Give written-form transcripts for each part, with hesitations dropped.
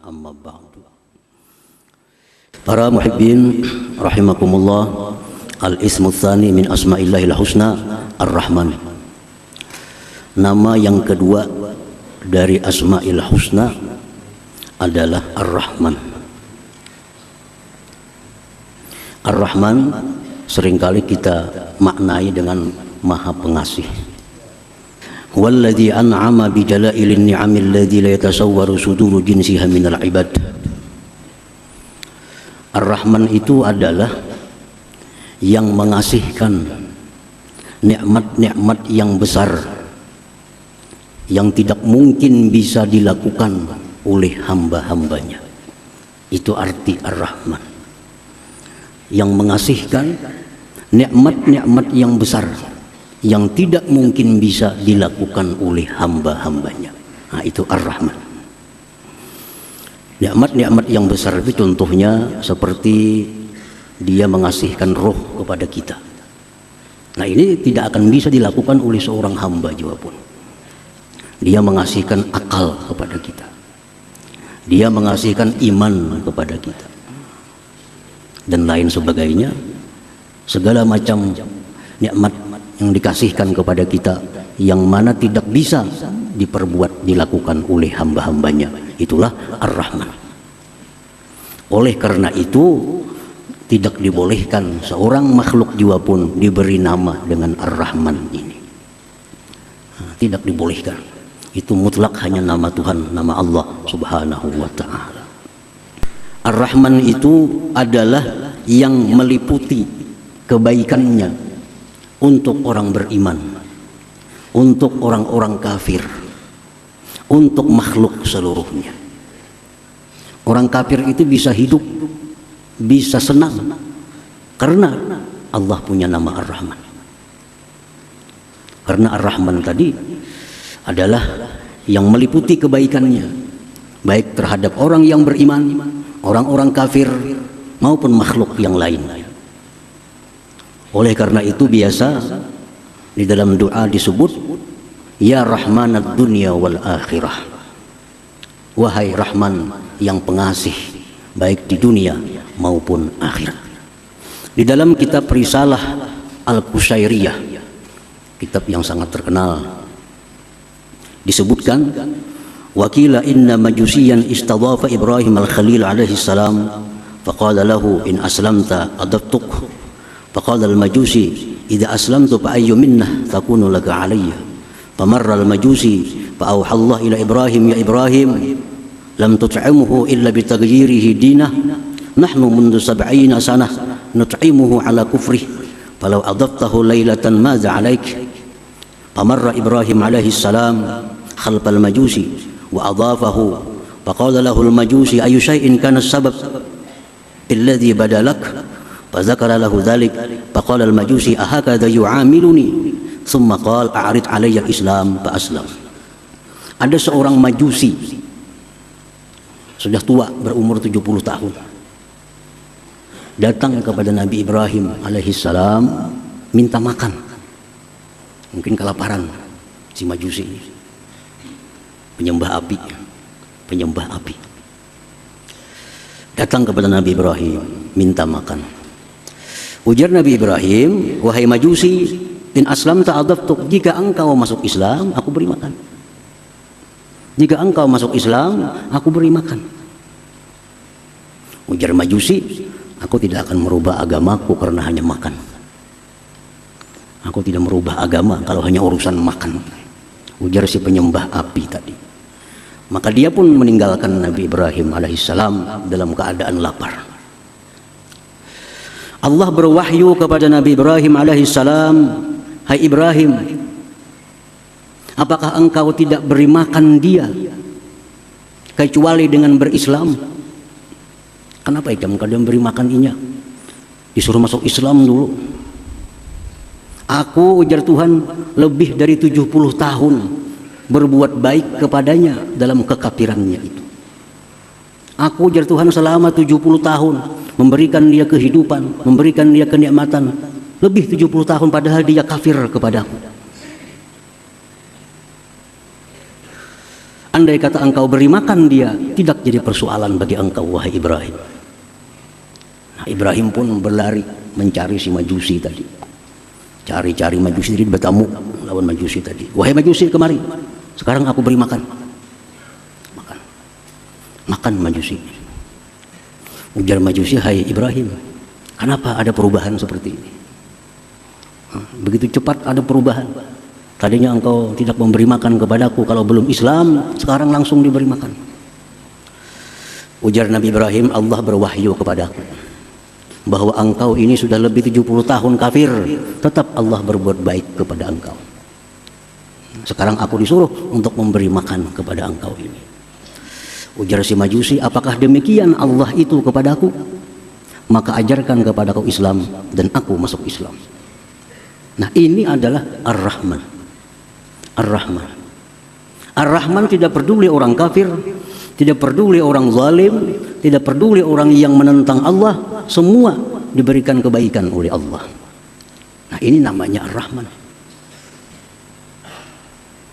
Amma ba'du. Para muhibbin rahimakumullah, al-ismu tsani min asma'illahil husna ar-Rahman. Nama yang kedua dari asma'il husna adalah ar-Rahman. Ar-Rahman seringkali kita maknai dengan Maha Pengasih. Walladzi an'ama bi jalailin ni'amil ladzi la yatasawwaru suduru jinsiha minal ibad. Ar-Rahman itu adalah yang mengasihkan nikmat-nikmat yang besar yang tidak mungkin bisa dilakukan oleh hamba-hambanya. Itu arti Ar-Rahman, yang mengasihkan nikmat-nikmat yang besar yang tidak mungkin bisa dilakukan oleh hamba-hambanya. Nah, itu Ar-Rahman. Nikmat-nikmat yang besar itu contohnya seperti dia mengasihkan roh kepada kita. Nah, ini tidak akan bisa dilakukan oleh seorang hamba juga pun. Dia mengasihkan akal kepada kita. Dia mengasihkan iman kepada kita. Dan lain sebagainya. Segala macam nikmat yang dikasihkan kepada kita yang mana tidak bisa dilakukan oleh hamba-hambanya, itulah Ar-Rahman. Oleh karena itu tidak dibolehkan seorang makhluk jiwa pun diberi nama dengan Ar-Rahman ini. Tidak dibolehkan. Itu mutlak hanya nama Tuhan, nama Allah Subhanahu wa ta'ala. Ar-Rahman itu adalah yang meliputi kebaikannya untuk orang beriman, untuk orang-orang kafir, untuk makhluk seluruhnya. Orang kafir itu bisa hidup, bisa senang karena Allah punya nama Ar-Rahman. Karena Ar-Rahman tadi adalah yang meliputi kebaikannya, baik terhadap orang yang beriman, orang-orang kafir, maupun makhluk yang lain. Oleh karena itu biasa di dalam doa disebut Ya Rahmanad dunya wal akhirah. Wahai Rahman yang pengasih baik di dunia maupun akhirat. Di dalam kitab Risalah Al-Qushairiyah, kitab yang sangat terkenal, disebutkan Wakila inna majusiyan istadhafa Ibrahim al-Khalil alaihi salam faqala lahu in aslamta adabtuk. فقال المجوسي إذا أسلمت فأي منه تكون لك علي فمر المجوسي فأوحى الله إلى إبراهيم يا إبراهيم لم تطعمه إلا بتغييره دينه نحن منذ 70 سنة نطعمه على كفره فلو أضفته ليلة ماذا عليك فمر إبراهيم عليه السلام خلف المجوسي وأضافه فقال له المجوسي أي شيء كان السبب الذي بدا لك فذكر له ذلك فقال المجوسي أهكذا يعاملني ثم قال أعرض علي الإسلام فأسلم. Ada seorang majusi sudah tua, berumur 70 tahun, datang kepada Nabi Ibrahim alaihissalam minta makan. Mungkin kelaparan si majusi ini, penyembah api, datang kepada Nabi Ibrahim minta makan. Ujar Nabi Ibrahim, wahai majusi, in aslamta adabtuk, jika engkau masuk Islam, aku beri makan. Jika engkau masuk Islam, aku beri makan. Ujar majusi, aku tidak akan merubah agamaku karena hanya makan. Aku tidak merubah agama kalau hanya urusan makan. Ujar si penyembah api tadi. Maka dia pun meninggalkan Nabi Ibrahim alaihissalam dalam keadaan lapar. Allah berwahyu kepada Nabi Ibrahim alaihissalam, hai Ibrahim, apakah engkau tidak beri makan dia kecuali dengan berislam? Kenapa engkau tidak beri makan inya? Disuruh masuk Islam dulu. Aku, ujar Tuhan, lebih dari 70 tahun berbuat baik kepadanya dalam kekafirannya itu. Aku, ujar Tuhan, selama 70 tahun memberikan dia kehidupan, memberikan dia kenikmatan, lebih 70 tahun padahal dia kafir kepadaku. andai kata engkau beri makan dia, tidak jadi persoalan bagi engkau wahai Ibrahim. Nah, Ibrahim pun berlari mencari si Majusi tadi. Cari-cari Majusi, jadi bertamu lawan Majusi tadi. Wahai Majusi, kemari. Sekarang aku beri makan. Makan Majusi. Ujar Majusi, hai Ibrahim, kenapa ada perubahan seperti ini? Begitu cepat ada perubahan. Tadinya engkau tidak memberi makan kepadaku kalau belum Islam, sekarang langsung diberi makan. Ujar Nabi Ibrahim, Allah berwahyu kepadaku bahwa engkau ini sudah lebih 70 tahun kafir, tetap Allah berbuat baik kepada engkau. Sekarang aku disuruh untuk memberi makan kepada engkau ini. Ujar si Majusi, apakah demikian Allah itu kepadaku? Maka ajarkan kepadaku Islam dan aku masuk Islam. Nah, ini adalah Ar-Rahman. Ar-Rahman. Ar-Rahman tidak peduli orang kafir, tidak peduli orang zalim, tidak peduli orang yang menentang Allah, semua diberikan kebaikan oleh Allah. Nah, ini namanya Ar-Rahman.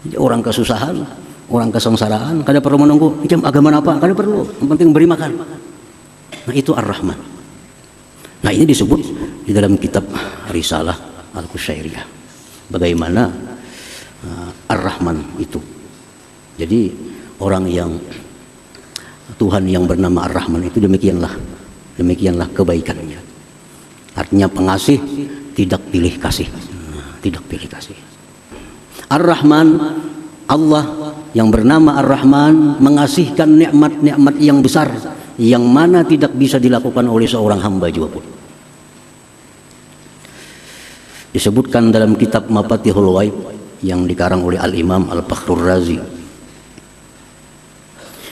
Jadi orang kesusahan, orang kesengsaraan, kada perlu menunggu macam agama apa, kada perlu, yang penting beri makan. Nah, itu Ar-Rahman. Nah, ini disebut di dalam kitab Risalah Al-Qusyairiyah bagaimana Ar-Rahman itu. Jadi orang yang Tuhan yang bernama Ar-Rahman itu demikianlah kebaikannya. Artinya pengasih, tidak pilih kasih. Tidak pilih kasih. Ar-Rahman, Allah yang bernama Ar-Rahman mengasihkan nikmat-nikmat yang besar yang mana tidak bisa dilakukan oleh seorang hamba juga pun. Disebutkan dalam kitab Mafatihul Ghaib yang dikarang oleh Al-Imam Al-Fakhrur Razi.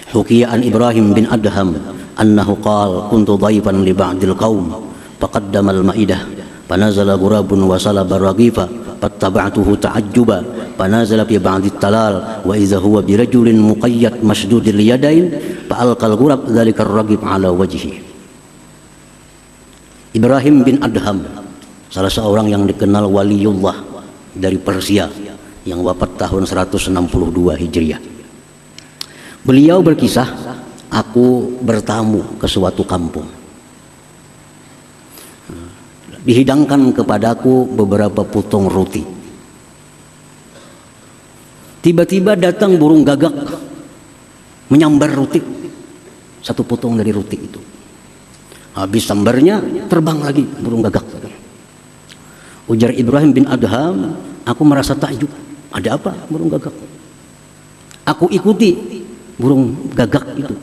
Hukiya an Ibrahim bin Adham annahu qala kuntu dhaifan li ba'dil qaum faqaddama al-ma'idah fanazala ghurabun wa salaba ragifa fattaba'tuhu ta'ajjuba fanazala fi ba'dit talal wa idza huwa bi rajulin muqayyad masdudil yadain fa'alqal ghurab dzalika ar-ragib ala wajhi. Ibrahim bin Adham, salah seorang yang dikenal waliullah dari Persia yang wafat tahun 162 Hijriah. Beliau berkisah, aku bertamu ke suatu kampung. Dihidangkan kepadaku beberapa potong roti. Tiba-tiba datang burung gagak menyambar roti. Satu potong dari roti itu. Habis sambarnya terbang lagi burung gagak. Ujar Ibrahim bin Adham, aku merasa takjub. Ada apa burung gagak? Aku ikuti burung gagak itu.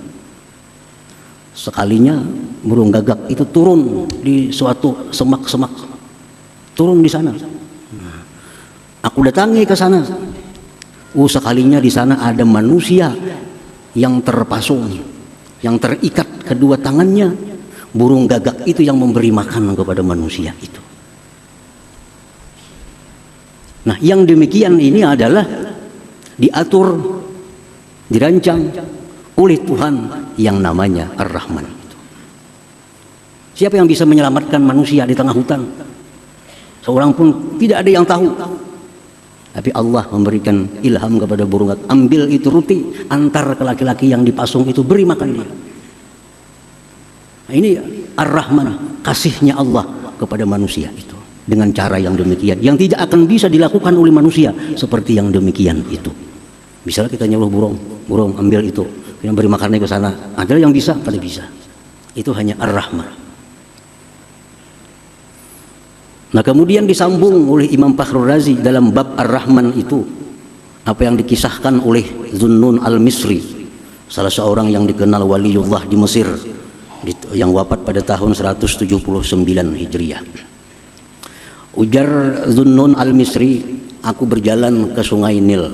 Sekalinya burung gagak itu turun di suatu semak-semak. Turun di sana. Aku datangi ke sana. Sekalinya di sana ada manusia yang terpasung, yang terikat kedua tangannya. Burung gagak itu yang memberi makan kepada manusia itu. Nah, yang demikian ini adalah diatur, dirancang oleh Tuhan yang namanya Ar-Rahman. Siapa yang bisa menyelamatkan manusia di tengah hutan? Seorang pun tidak ada yang tahu. Tapi Allah memberikan ilham kepada burung gagak, ambil itu roti, antar ke laki-laki yang dipasung itu, beri makan dia. Nah, ini Ar-Rahman, kasihnya Allah kepada manusia itu dengan cara yang demikian, yang tidak akan bisa dilakukan oleh manusia seperti yang demikian itu. Misalnya kita nyuruh burung ambil itu, kita beri makannya ke sana. Ada yang bisa, pada bisa. Itu hanya Ar-Rahman. Nah, kemudian disambung oleh Imam Fakhrur Razi dalam bab Ar-Rahman itu, apa yang dikisahkan oleh Zunnun Al-Misri, salah seorang yang dikenal waliullah di Mesir, yang wafat pada tahun 179 Hijriah. Ujar Zunnun Al-Misri, aku berjalan ke Sungai Nil.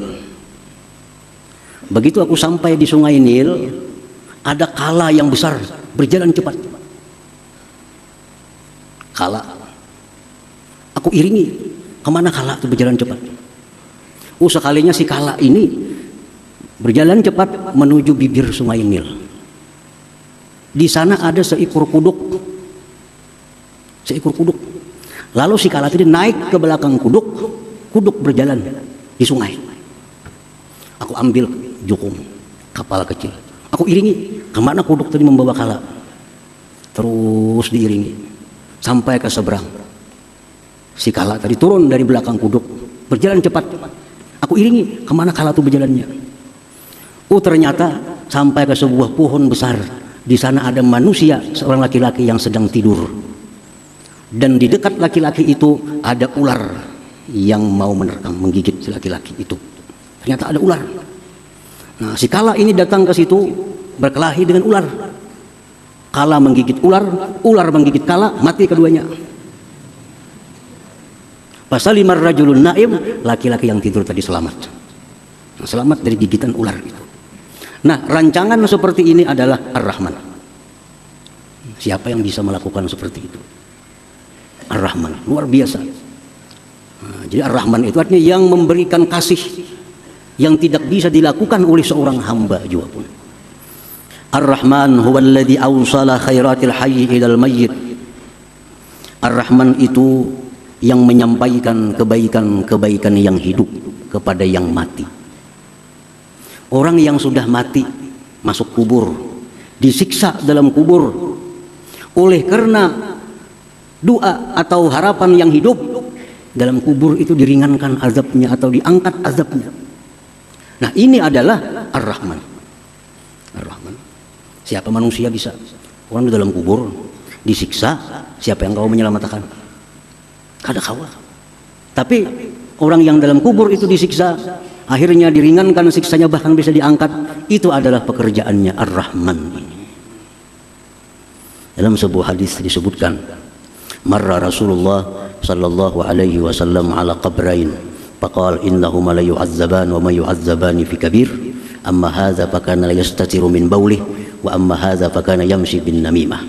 Begitu aku sampai di Sungai Nil, ada kala yang besar berjalan cepat. Kala. Aku iringi. Kemana kala itu berjalan cepat? Sekalinya si kala ini berjalan cepat menuju bibir Sungai Nil. Di sana ada seekor kuduk. Seekor kuduk. Lalu si kala tadi naik ke belakang kuduk. Kuduk berjalan di sungai. Aku ambil jukung, kapal kecil. Aku iringi, kemana kuduk tadi membawa kala. Terus diiringi sampai ke seberang. Si kala tadi turun dari belakang kuduk, berjalan cepat. Aku iringi, kemana kala itu berjalannya. Ternyata sampai ke sebuah pohon besar. Di sana ada manusia, seorang laki-laki yang sedang tidur. Dan di dekat laki-laki itu ada ular yang mau menerkam, menggigit si laki-laki itu. Ternyata ada ular. Nah, si kala ini datang ke situ berkelahi dengan ular. Kala menggigit ular, ular menggigit kala, mati keduanya. Fasalimar rajulun naim, laki-laki yang tidur tadi selamat. Nah, selamat dari gigitan ular itu. Nah, rancangan seperti ini adalah Ar-Rahman. Siapa yang bisa melakukan seperti itu? Ar-Rahman, luar biasa. Nah, jadi Ar-Rahman itu artinya yang memberikan kasih yang tidak bisa dilakukan oleh seorang hamba juga pun. Ar-Rahman huwallazi awsala khairatil hayy ilal mayyit. Ar-Rahman itu yang menyampaikan kebaikan-kebaikan yang hidup kepada yang mati. Orang yang sudah mati masuk kubur, disiksa dalam kubur, oleh karena doa atau harapan yang hidup dalam kubur itu diringankan azabnya atau diangkat azabnya. Nah, ini adalah Ar-Rahman. Ar-Rahman. Siapa manusia bisa? Orang di dalam kubur disiksa, siapa yang kau menyelamatkan? Kada kawa. Tapi orang yang dalam kubur itu disiksa, akhirnya diringankan siksanya, bahkan bisa diangkat. Itu adalah pekerjaannya Ar-Rahman ini. Dalam sebuah hadis disebutkan, marra Rasulullah sallallahu alaihi wasallam ala qabrain faqala innahuma la yu'azzaban wa ma yu'azzaban fi kabir, amma hadza fakana la yastatiru min bawlih wa amma hadza fakana yamshi bin namimah.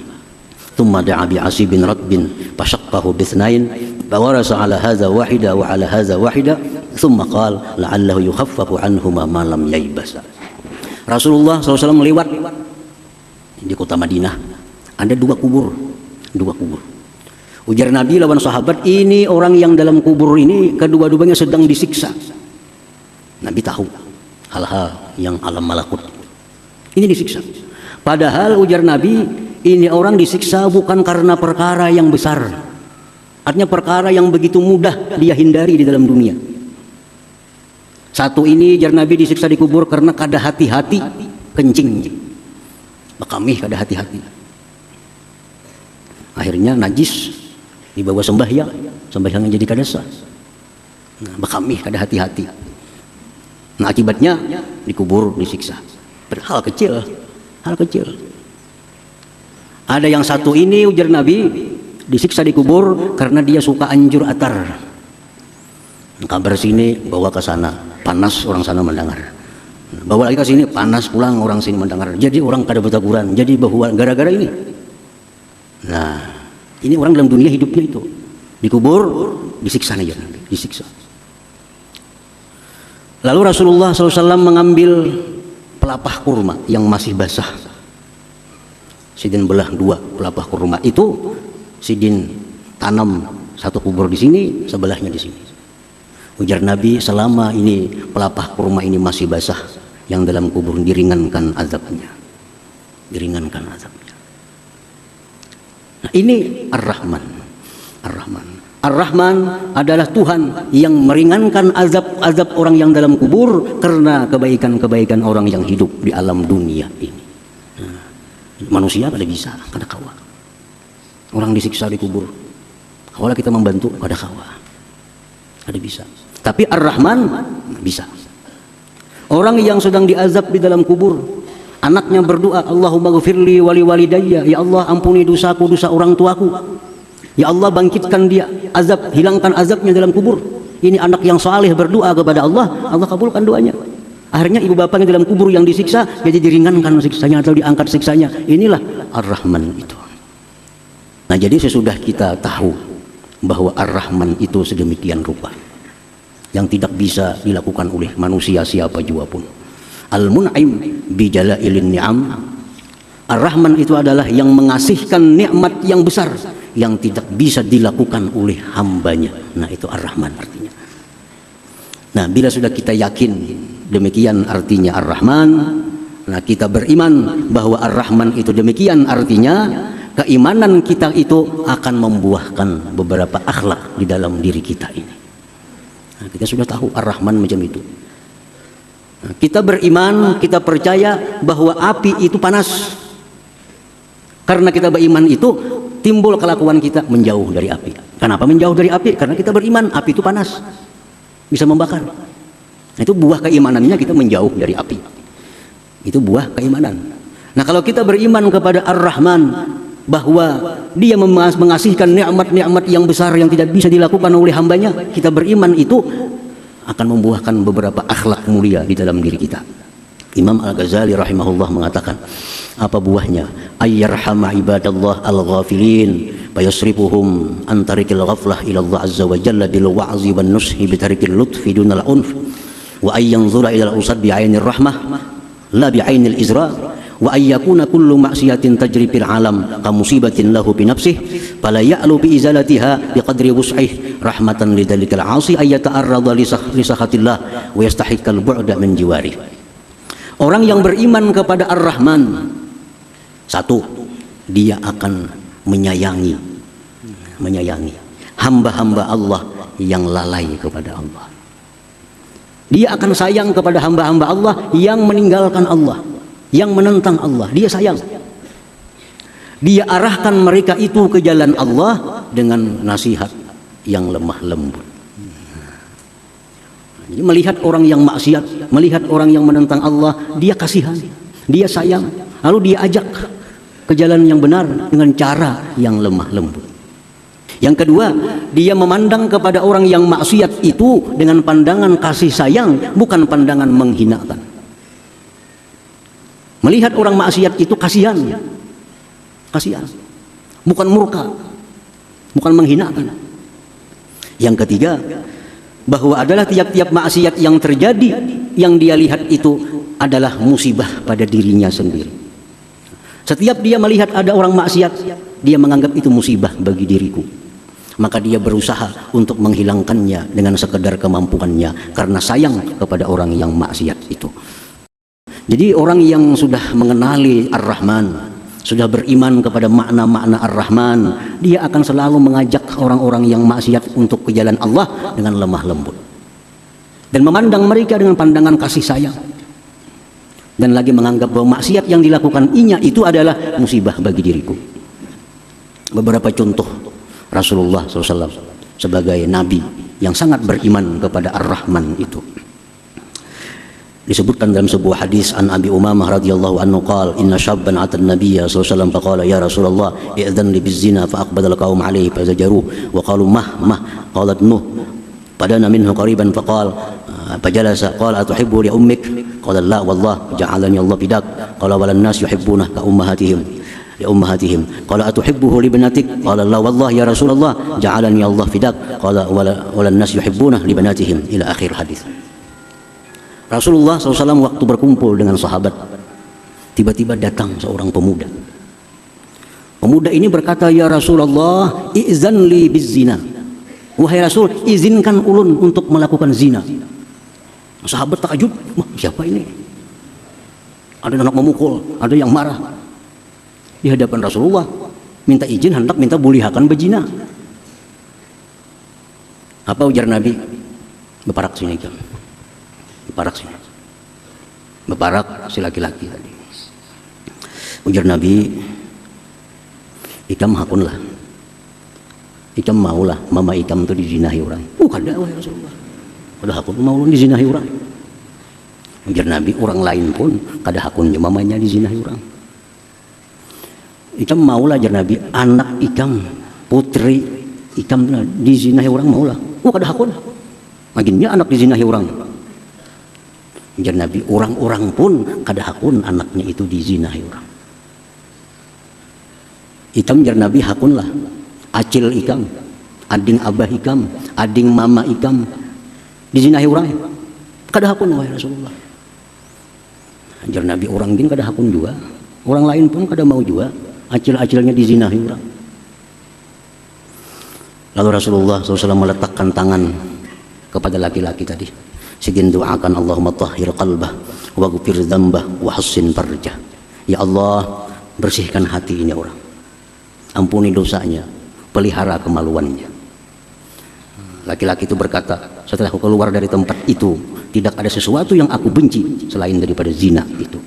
Thumma da'a bi 'asibin ratbin fashaqqahu bithnain fawarasa ala hadza wahida wa ala hadza wahida thumma qala la'allahu yukhaffafu anhuma ma lam yaybasa. Rasulullah SAW melewat di kota Madinah, ada dua kubur. Ujar Nabi lawan sahabat, ini orang yang dalam kubur ini kedua-duanya sedang disiksa. Nabi tahu hal-hal yang alam malakut ini disiksa. Padahal ujar Nabi, ini orang disiksa bukan karena perkara yang besar, artinya perkara yang begitu mudah dia hindari di dalam dunia. Satu ini ujar Nabi disiksa di kubur karena kada hati-hati kencing, bekamih kada hati-hati, akhirnya najis dibawa sembahyang jadi kada sah. Nah, bekamih kada hati-hati. Nah, akibatnya dikubur disiksa. Hal kecil. Ada yang satu ini ujar Nabi disiksa di kubur karena dia suka anjur atar. Kabar sini bawa ke sana, panas orang sana mendengar. Bawa lagi ke sini, panas pulang orang sini mendengar. Jadi orang kada bertakuran. Jadi bahwa gara-gara ini. Nah, ini orang dalam dunia hidupnya itu dikubur disiksa aja, disiksa. Lalu Rasulullah SAW mengambil pelapah kurma yang masih basah. Sidin belah dua pelapah kurma itu, sidin tanam satu kubur di sini, sebelahnya di sini. Ujar Nabi, selama ini pelapah kurma ini masih basah, yang dalam kubur diringankan azabnya. Diringankan azabnya. Nah, ini Ar-Rahman. Ar-Rahman. Ar-Rahman adalah Tuhan yang meringankan azab-azab orang yang dalam kubur karena kebaikan-kebaikan orang yang hidup di alam dunia ini. Nah, manusia kada bisa, kada kawa. Orang disiksa di kubur, kalau kita membantu kada kawa, kada bisa. Tapi Ar-Rahman bisa. Orang yang sedang diazab di dalam kubur, anaknya berdoa, Allahumma ghfirli wali walidayya, ya Allah ampuni dosaku, dosa orang tuaku. Ya Allah bangkitkan dia, azab, hilangkan azabnya dalam kubur. Ini anak yang saleh berdoa kepada Allah, Allah kabulkan doanya. Akhirnya ibu bapanya dalam kubur yang disiksa, jadi diringankan siksanya atau diangkat siksanya. Inilah Ar-Rahman itu. Nah, jadi sesudah kita tahu bahwa Ar-Rahman itu sedemikian rupa, yang tidak bisa dilakukan oleh manusia siapa jua pun. Al-Mun'im bijalailin ni'am. Ar-Rahman itu adalah yang mengasihkan nikmat yang besar yang tidak bisa dilakukan oleh hambanya. Nah, itu Ar-Rahman artinya. Nah, bila sudah kita yakin demikian artinya Ar-Rahman, Nah, kita beriman bahwa Ar-Rahman itu demikian, artinya keimanan kita itu akan membuahkan beberapa akhlak di dalam diri kita ini. Nah, kita sudah tahu Ar-Rahman macam itu. Nah, kita beriman, kita percaya bahwa api itu panas. Karena kita beriman itu timbul kelakuan kita menjauh dari api. Kenapa menjauh dari api? Karena kita beriman api itu panas, bisa membakar. Nah, itu buah keimanannya, kita menjauh dari api. Itu buah keimanan. Nah, kalau kita beriman kepada Ar-Rahman, bahwa dia mengasihkan nikmat-nikmat yang besar yang tidak bisa dilakukan oleh hambanya, kita beriman itu akan membuahkan beberapa akhlak mulia di dalam diri kita. Imam Al-Ghazali rahimahullah mengatakan, apa buahnya? Ayyarhama ibadallah al-ghafilin fayasrifuhum an tarikil ghaflah ila Allah azza wa jalla bil wa'zi wan nushi bi tarikil lutfi dunal unf wa ayyanzura ila al-usad bi 'ainir rahmah la bi 'ainil izra wa ayyakuna kullu ma'siyatin tajri fil alam ka musibatin lahu bi nafsihi fala ya'lu bi izalatiha bi qadri wus'ihi rahmatan lidzalikal 'asi ayyata'arrada li sakhatillah wa yastahiqqal bu'da min jiwarihi. Orang yang beriman kepada Ar-Rahman, satu, dia akan menyayangi hamba-hamba Allah yang lalai kepada Allah. Dia akan sayang kepada hamba-hamba Allah yang meninggalkan Allah, yang menentang Allah. Dia sayang. Dia arahkan mereka itu ke jalan Allah dengan nasihat yang lemah lembut. Jadi melihat orang yang maksiat, melihat orang yang menentang Allah, dia kasihan, dia sayang, lalu dia ajak ke jalan yang benar dengan cara yang lemah lembut. Yang kedua, dia memandang kepada orang yang maksiat itu dengan pandangan kasih sayang, bukan pandangan menghinakan. Melihat orang maksiat itu kasihan, bukan murka, bukan menghinakan. Yang ketiga, bahwa adalah tiap-tiap maksiat yang terjadi, yang dia lihat itu adalah musibah pada dirinya sendiri. Setiap dia melihat ada orang maksiat, dia menganggap itu musibah bagi diriku. Maka dia berusaha untuk menghilangkannya dengan sekedar kemampuannya, karena sayang kepada orang yang maksiat itu. Jadi orang yang sudah mengenali Ar-Rahman, sudah beriman kepada makna-makna Ar-Rahman, dia akan selalu mengajak orang-orang yang maksiat untuk ke jalan Allah dengan lemah lembut dan memandang mereka dengan pandangan kasih sayang, dan lagi menganggap bahwa maksiat yang dilakukan inya itu adalah musibah bagi diriku. Beberapa contoh Rasulullah SAW sebagai nabi yang sangat beriman kepada Ar-Rahman itu disebutkan dalam sebuah hadis an Abi Umamah radhiyallahu anhu qala inna syabban atan nabiyya sallallahu alaihi wasallam faqala ya Rasulullah i'dhan li bizina fa aqbala al-qaum alayhi fa zajaruhu wa qalu mah qalat nuh padana minhu qariban faqala fajalasa qala atuhibbu li ummik qala la wallah ja'alani Allah fidak qala walan nas yuhibbuna ka ummahatihim li ummahatihim qala atuhibbuhu li banatik qala la wallah ya Rasulullah ja'alani Allah fidak qala walan nas yuhibbuna li banatihim ila akhir hadis. Rasulullah SAW waktu berkumpul dengan sahabat, tiba-tiba datang seorang pemuda. Pemuda ini berkata, ya Rasulullah, izan li bizzina. Wahai Rasul, izinkan ulun untuk melakukan zina. Sahabat takjub, wah siapa ini? Ada anak memukul, ada yang marah. Di hadapan Rasulullah, minta izin, hendak minta bulihakan berzina. Apa ujar Nabi? Beparak sini kan. Beparak si laki-laki tadi. Ujar Nabi, ikam hakunlah, ikam maulah mama ikam itu dizinahi orang. Kada wahai Rasulullah, kada hakun mau dizinahi orang. Ujar Nabi, orang lain pun kada hakunnya mamanya dizinahi orang. Ikam maulah, ujar Nabi, anak ikam, putri ikam dizinahi orang maulah. Kada hakun, akhirnya anak dizinahi orang. Ujar Nabi, orang-orang pun kada hakun anaknya itu dizinahi orang. Ikam ujar Nabi hakunlah, acil ikam, ading abah ikam, ading mama ikam dizinahi orang. Kada hakun wahai Rasulullah. Ujar Nabi, orang din kada hakun juga, orang lain pun kada mau juga acil-acilnya dizinahi orang. Lalu Rasulullah SAW meletakkan tangan kepada laki-laki tadi. Sidin doakan Allahumma tahhir qalbah waghfir dzambah wa hassin farjah. Ya Allah, bersihkan hati ini orang, ampuni dosanya, pelihara kemaluannya. Laki-laki itu berkata, setelah aku keluar dari tempat itu, tidak ada sesuatu yang aku benci selain daripada zina itu.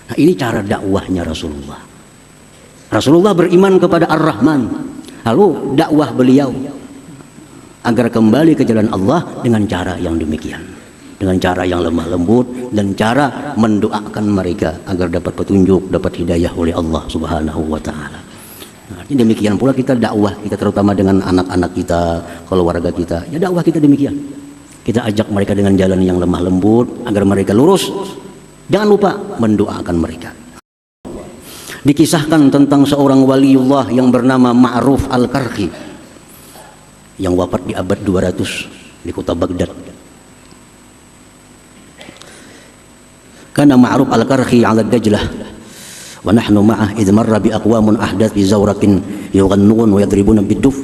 Nah, ini cara dakwahnya Rasulullah. Rasulullah beriman kepada Ar-Rahman, lalu dakwah beliau agar kembali ke jalan Allah dengan cara yang demikian, dengan cara yang lemah lembut dan cara mendoakan mereka agar dapat petunjuk, dapat hidayah oleh Allah Subhanahu wa taala. Nah, demikian pula kita dakwah kita, terutama dengan anak-anak kita, keluarga kita. Ya dakwah kita demikian. Kita ajak mereka dengan jalan yang lemah lembut agar mereka lurus. Jangan lupa mendoakan mereka. Dikisahkan tentang seorang waliullah yang bernama Ma'ruf Al-Karhi yang wafat di abad 200 di kota Baghdad. Kana Ma'ruf Al-Karhi 'ala Dajlah wa nahnu ma'ah idh marra bi aqwamun ahdath bi zawratin yughannun wa yadribuna bid-duf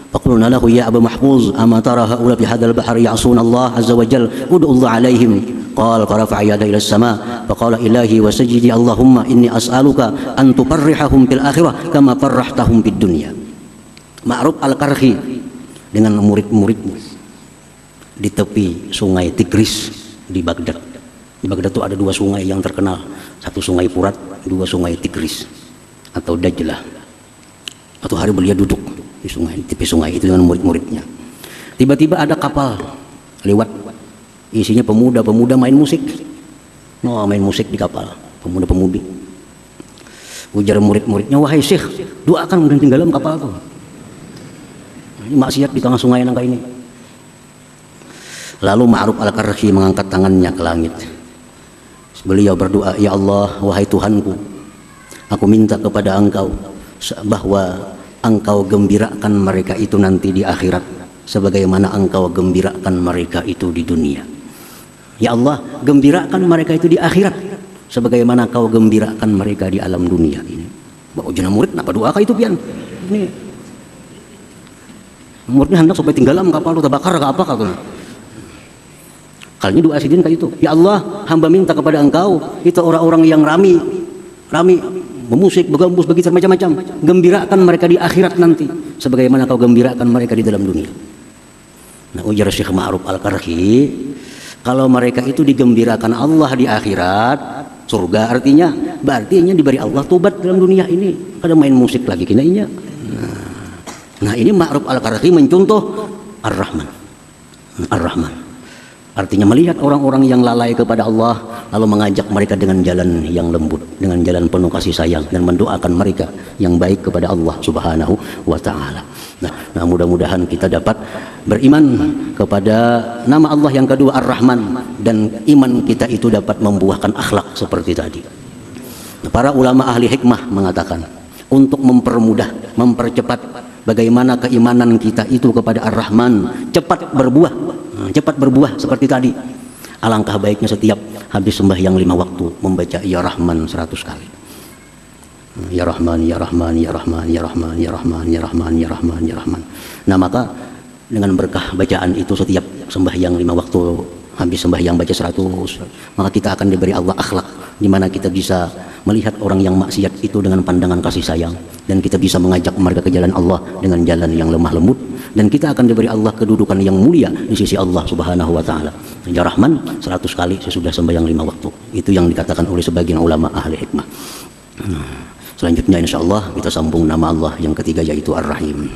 faqulna lahu ya Aba Mahfuz ama tara haula fi hadzal bahri ya'suna Allah azza wa jalla ud'u Allah 'alaihim qala farafa'a yada ila as-sama' faqala ilahi wa sajidi Allahumma inni as'aluka an tufarrihahum fil akhirah kama farrahtahum fid dunya. Ma'ruf Al-Karhi dengan murid-muridnya di tepi sungai Tigris di Baghdad. Di Baghdad itu ada dua sungai yang terkenal, satu sungai Furat, dua sungai Tigris atau Dajlah. Satu hari beliau duduk di tepi sungai itu dengan murid-muridnya. Tiba-tiba ada kapal lewat, isinya pemuda-pemuda main musik. Main musik di kapal, pemuda-pemudi. Ujar murid-muridnya, wahai Syekh, doakan dan tenggelam kapal itu. Ini maksiat di tengah sungai nangka ini. Lalu Ma'ruf Al-Karhi mengangkat tangannya ke langit. Beliau berdoa, ya Allah, wahai Tuhanku, aku minta kepada Engkau bahwa Engkau gembirakan mereka itu nanti di akhirat sebagaimana Engkau gembirakan mereka itu di dunia. Ya Allah, gembirakan mereka itu di akhirat sebagaimana Engkau gembirakan mereka di alam dunia ini. Bawa jenah murid, kenapa doa itu pian? Ini muridnya hendak supaya tenggelam kapal itu terbakar ke apa kata. Kali ini doa sidin kayak itu. Ya Allah, hamba minta kepada Engkau itu orang-orang yang rami memusik, bergambus, begitu macam-macam, gembirakan mereka di akhirat nanti sebagaimana Kau gembirakan mereka di dalam dunia. Nah, ujar Syekh Ma'ruf Al-Karhi, kalau mereka itu digembirakan Allah di akhirat, surga artinya, berarti diberi Allah tobat dalam dunia ini. Kada main musik lagi kena inya. Nah, ini Ma'ruf Al-Karhi mencontoh Ar-Rahman. Ar-Rahman artinya melihat orang-orang yang lalai kepada Allah lalu mengajak mereka dengan jalan yang lembut, dengan jalan penuh kasih sayang dan mendoakan mereka yang baik kepada Allah Subhanahu wa taala. Nah, mudah-mudahan kita dapat beriman kepada nama Allah yang kedua Ar-Rahman dan iman kita itu dapat membuahkan akhlak seperti tadi. Para ulama ahli hikmah mengatakan untuk mempermudah, mempercepat bagaimana keimanan kita itu kepada Ar-Rahman cepat berbuah seperti tadi. Alangkah baiknya setiap habis sembahyang 5 waktu membaca Ya Rahman 100 kali. Ya Rahman, Ya Rahman, Ya Rahman, Ya Rahman, Ya Rahman, Ya Rahman, Ya Rahman, Ya Rahman. Nah, maka dengan berkah bacaan itu setiap sembahyang 5 waktu habis sembahyang baca 100, maka kita akan diberi Allah akhlak di mana kita bisa melihat orang yang maksiat itu dengan pandangan kasih sayang dan kita bisa mengajak mereka ke jalan Allah dengan jalan yang lemah lembut dan kita akan diberi Allah kedudukan yang mulia di sisi Allah Subhanahu wa taala. Ya Rahman 100 kali sesudah sembahyang 5 waktu. Itu yang dikatakan oleh sebagian ulama ahli hikmah. Selanjutnya insyaallah kita sambung nama Allah yang ketiga yaitu Ar-Rahim.